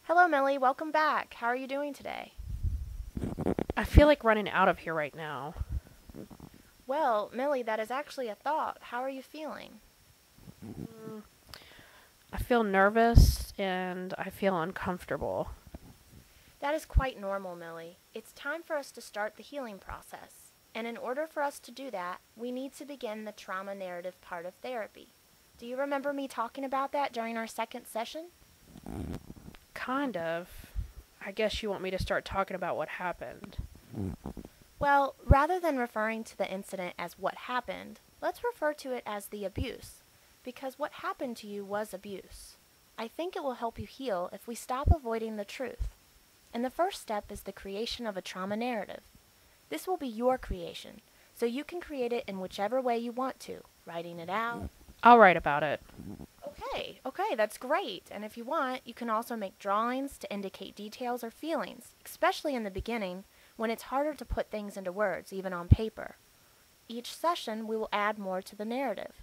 Hello, Millie. Welcome back. How are you doing today? I feel like running out of here right now. Well, Millie, that is actually a thought. How are you feeling? Mm, I feel nervous and I feel uncomfortable. That is quite normal, Millie. It's time for us to start the healing process. And in order for us to do that, we need to begin the trauma narrative part of therapy. Do you remember me talking about that during our second session? Kind of. I guess you want me to start talking about what happened. Well, rather than referring to the incident as what happened, let's refer to it as the abuse. Because what happened to you was abuse. I think it will help you heal if we stop avoiding the truth. And the first step is the creation of a trauma narrative. This will be your creation, so you can create it in whichever way you want to, writing it out. I'll write about it. Okay, that's great. And if you want, you can also make drawings to indicate details or feelings, especially in the beginning, when it's harder to put things into words, even on paper. Each session, we will add more to the narrative.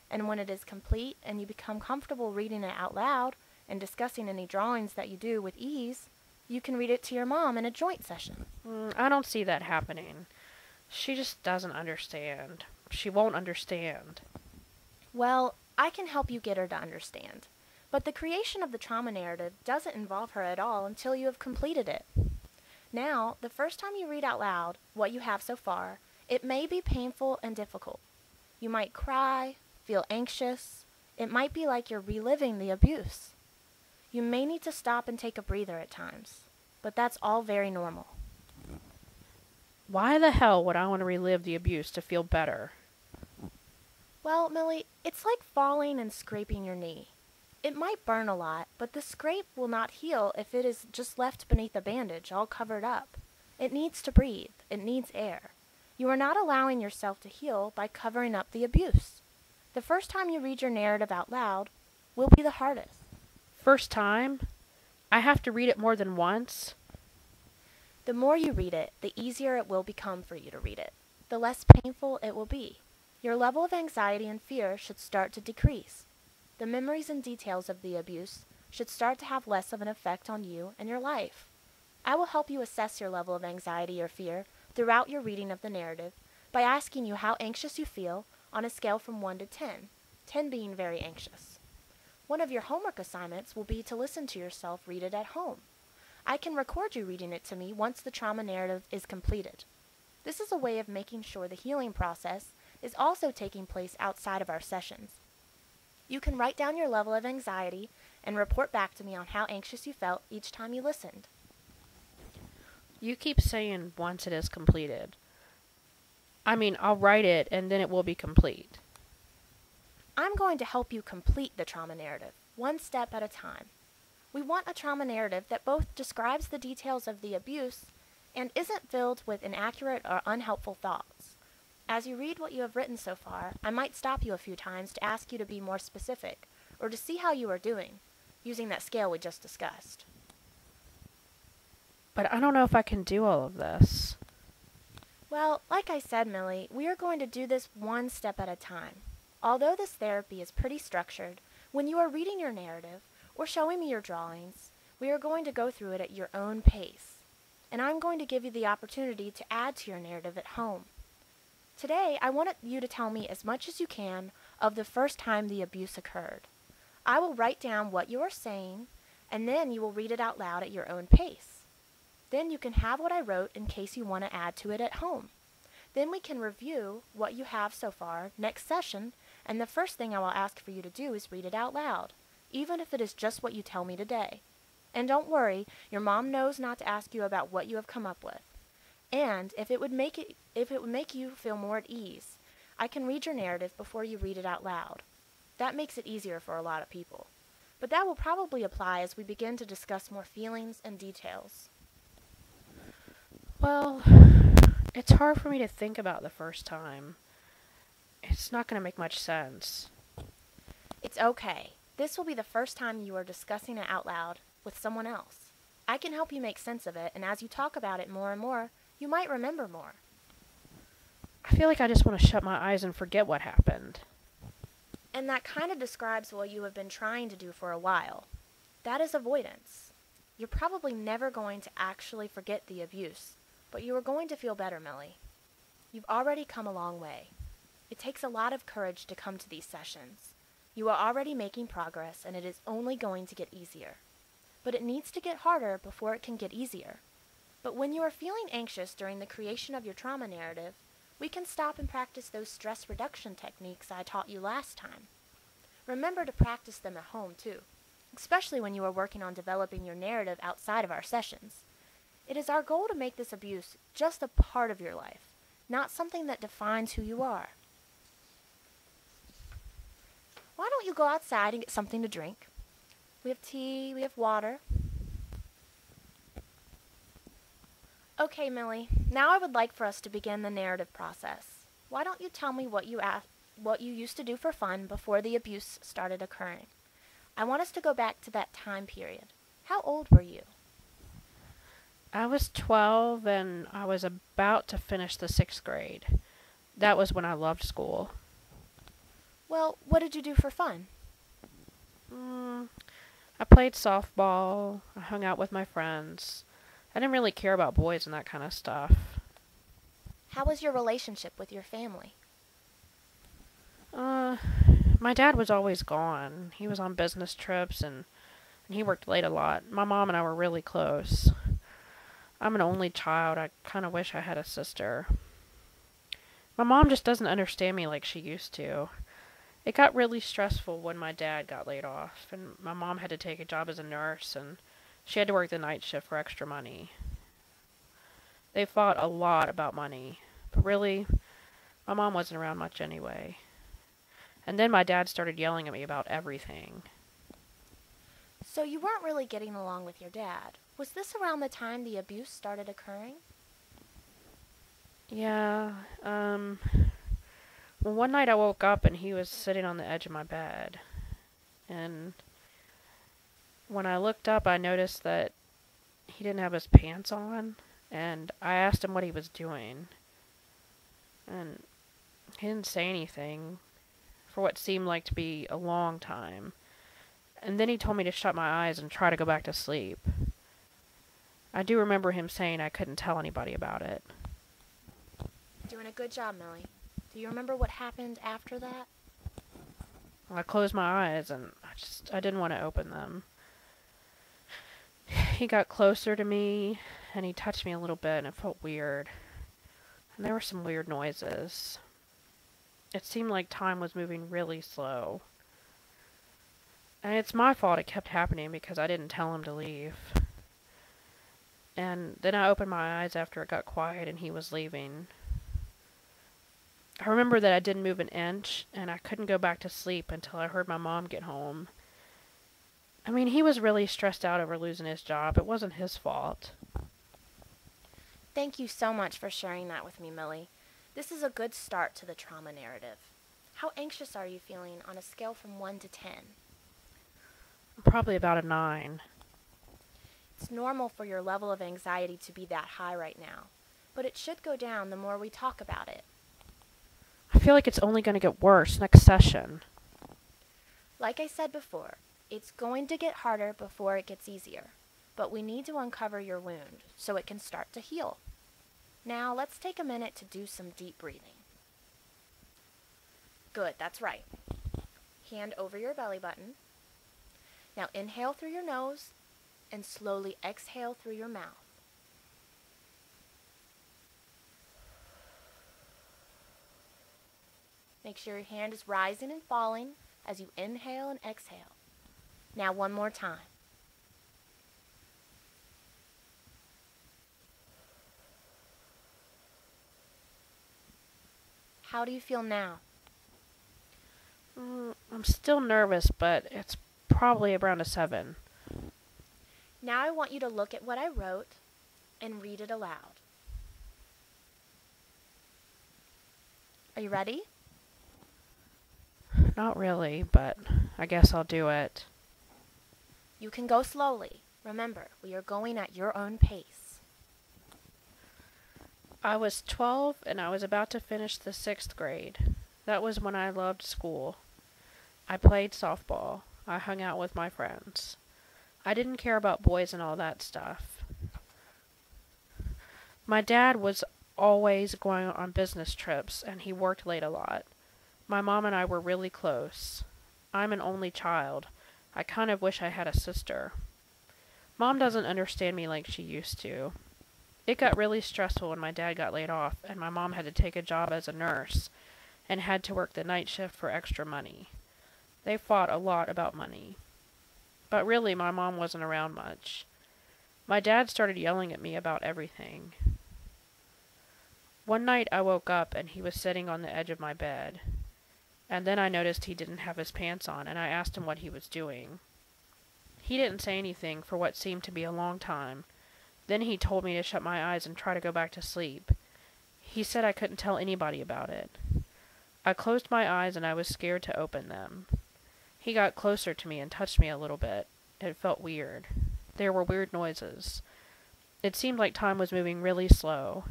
And when it is complete and you become comfortable reading it out loud and discussing any drawings that you do with ease, you can read it to your mom in a joint session. I don't see that happening. She just doesn't understand. She won't understand. Well, I can help you get her to understand. But the creation of the trauma narrative doesn't involve her at all until you have completed it. Now, the first time you read out loud what you have so far, it may be painful and difficult. You might cry, feel anxious. It might be like you're reliving the abuse. You may need to stop and take a breather at times, but that's all very normal. Why the hell would I want to relive the abuse to feel better? Well, Millie, it's like falling and scraping your knee. It might burn a lot, but the scrape will not heal if it is just left beneath a bandage, all covered up. It needs to breathe. It needs air. You are not allowing yourself to heal by covering up the abuse. The first time you read your narrative out loud will be the hardest. First time? I have to read it more than once? The more you read it, the easier it will become for you to read it. The less painful it will be. Your level of anxiety and fear should start to decrease. The memories and details of the abuse should start to have less of an effect on you and your life. I will help you assess your level of anxiety or fear throughout your reading of the narrative by asking you how anxious you feel on a scale from 1 to 10, 10 being very anxious. One of your homework assignments will be to listen to yourself read it at home. I can record you reading it to me once the trauma narrative is completed. This is a way of making sure the healing process is also taking place outside of our sessions. You can write down your level of anxiety and report back to me on how anxious you felt each time you listened. You keep saying once it is completed. I'll write it and then it will be complete. I'm going to help you complete the trauma narrative, one step at a time. We want a trauma narrative that both describes the details of the abuse and isn't filled with inaccurate or unhelpful thoughts. As you read what you have written so far, I might stop you a few times to ask you to be more specific or to see how you are doing, using that scale we just discussed. But I don't know if I can do all of this. Well, like I said, Millie, we are going to do this one step at a time. Although this therapy is pretty structured, when you are reading your narrative or showing me your drawings, we are going to go through it at your own pace. And I'm going to give you the opportunity to add to your narrative at home. Today, I want you to tell me as much as you can of the first time the abuse occurred. I will write down what you are saying, and then you will read it out loud at your own pace. Then you can have what I wrote in case you want to add to it at home. Then we can review what you have so far next session, and the first thing I will ask for you to do is read it out loud, even if it is just what you tell me today. And don't worry, your mom knows not to ask you about what you have come up with. And if it would make you feel more at ease, I can read your narrative before you read it out loud. That makes it easier for a lot of people. But that will probably apply as we begin to discuss more feelings and details. Well, it's hard for me to think about the first time. It's not going to make much sense. It's okay. This will be the first time you are discussing it out loud with someone else. I can help you make sense of it, and as you talk about it more and more, you might remember more. I feel like I just want to shut my eyes and forget what happened. And that kind of describes what you have been trying to do for a while. That is avoidance. You're probably never going to actually forget the abuse, but you are going to feel better, Millie. You've already come a long way. It takes a lot of courage to come to these sessions. You are already making progress, and it is only going to get easier. But it needs to get harder before it can get easier. But when you are feeling anxious during the creation of your trauma narrative, we can stop and practice those stress reduction techniques I taught you last time. Remember to practice them at home, too, especially when you are working on developing your narrative outside of our sessions. It is our goal to make this abuse just a part of your life, not something that defines who you are. Why don't you go outside and get something to drink? We have tea, we have water. Okay, Millie, now I would like for us to begin the narrative process. Why don't you tell me what you used to do for fun before the abuse started occurring? I want us to go back to that time period. How old were you? I was 12 and I was about to finish the 6th grade. That was when I loved school. Well, what did you do for fun? I played softball. I hung out with my friends. I didn't really care about boys and that kind of stuff. How was your relationship with your family? My dad was always gone. He was on business trips and he worked late a lot. My mom and I were really close. I'm an only child. I kind of wish I had a sister. My mom just doesn't understand me like she used to. It got really stressful when my dad got laid off, and my mom had to take a job as a nurse, and she had to work the night shift for extra money. They fought a lot about money, but really, my mom wasn't around much anyway. And then my dad started yelling at me about everything. So you weren't really getting along with your dad. Was this around the time the abuse started occurring? Yeah, well, one night I woke up and he was sitting on the edge of my bed. And when I looked up, I noticed that he didn't have his pants on. And I asked him what he was doing. And he didn't say anything for what seemed like to be a long time. And then he told me to shut my eyes and try to go back to sleep. I do remember him saying I couldn't tell anybody about it. Doing a good job, Millie. Do you remember what happened after that? I closed my eyes and I didn't want to open them. He got closer to me and he touched me a little bit and it felt weird. And there were some weird noises. It seemed like time was moving really slow. And it's my fault it kept happening because I didn't tell him to leave. And then I opened my eyes after it got quiet and he was leaving. I remember that I didn't move an inch, and I couldn't go back to sleep until I heard my mom get home. I mean, he was really stressed out over losing his job. It wasn't his fault. Thank you so much for sharing that with me, Millie. This is a good start to the trauma narrative. How anxious are you feeling on a scale from 1 to 10? Probably about a 9. It's normal for your level of anxiety to be that high right now, but it should go down the more we talk about it. I feel like it's only going to get worse next session. Like I said before, it's going to get harder before it gets easier, but we need to uncover your wound so it can start to heal. Now, let's take a minute to do some deep breathing. Good, that's right. Hand over your belly button. Now inhale through your nose and slowly exhale through your mouth. Make sure your hand is rising and falling as you inhale and exhale. Now one more time. How do you feel now? I'm still nervous, but it's probably around a 7. Now I want you to look at what I wrote and read it aloud. Are you ready? Not really, but I guess I'll do it. You can go slowly. Remember, we are going at your own pace. I was 12 and I was about to finish the 6th grade. That was when I loved school. I played softball. I hung out with my friends. I didn't care about boys and all that stuff. My dad was always going on business trips, and he worked late a lot. My mom and I were really close. I'm an only child. I kind of wish I had a sister. Mom doesn't understand me like she used to. It got really stressful when my dad got laid off, and my mom had to take a job as a nurse, and had to work the night shift for extra money. They fought a lot about money. But really, my mom wasn't around much. My dad started yelling at me about everything. One night I woke up and he was sitting on the edge of my bed. And then I noticed he didn't have his pants on, and I asked him what he was doing. He didn't say anything for what seemed to be a long time. Then he told me to shut my eyes and try to go back to sleep. He said I couldn't tell anybody about it. I closed my eyes and I was scared to open them. He got closer to me and touched me a little bit. It felt weird. There were weird noises. It seemed like time was moving really slow.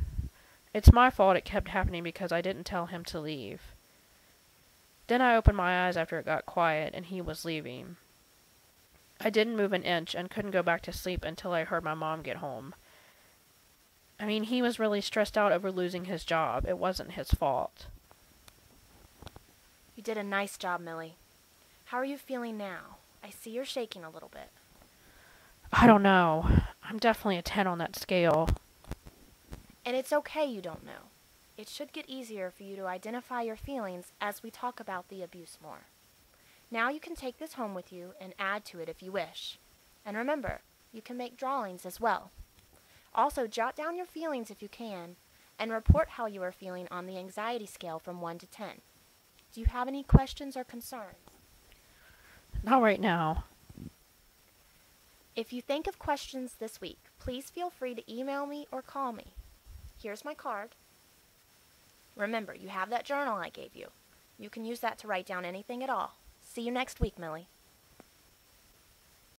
It's my fault it kept happening because I didn't tell him to leave. Then I opened my eyes after it got quiet and he was leaving. I didn't move an inch and couldn't go back to sleep until I heard my mom get home. I mean, he was really stressed out over losing his job. It wasn't his fault. You did a nice job, Millie. How are you feeling now? I see you're shaking a little bit. I don't know. I'm definitely a 10 on that scale. And it's okay you don't know. It should get easier for you to identify your feelings as we talk about the abuse more. Now you can take this home with you and add to it if you wish. And remember, you can make drawings as well. Also, jot down your feelings if you can, and report how you are feeling on the anxiety scale from 1 to 10. Do you have any questions or concerns? Not right now. If you think of questions this week, please feel free to email me or call me. Here's my card. Remember, you have that journal I gave you. You can use that to write down anything at all. See you next week, Millie.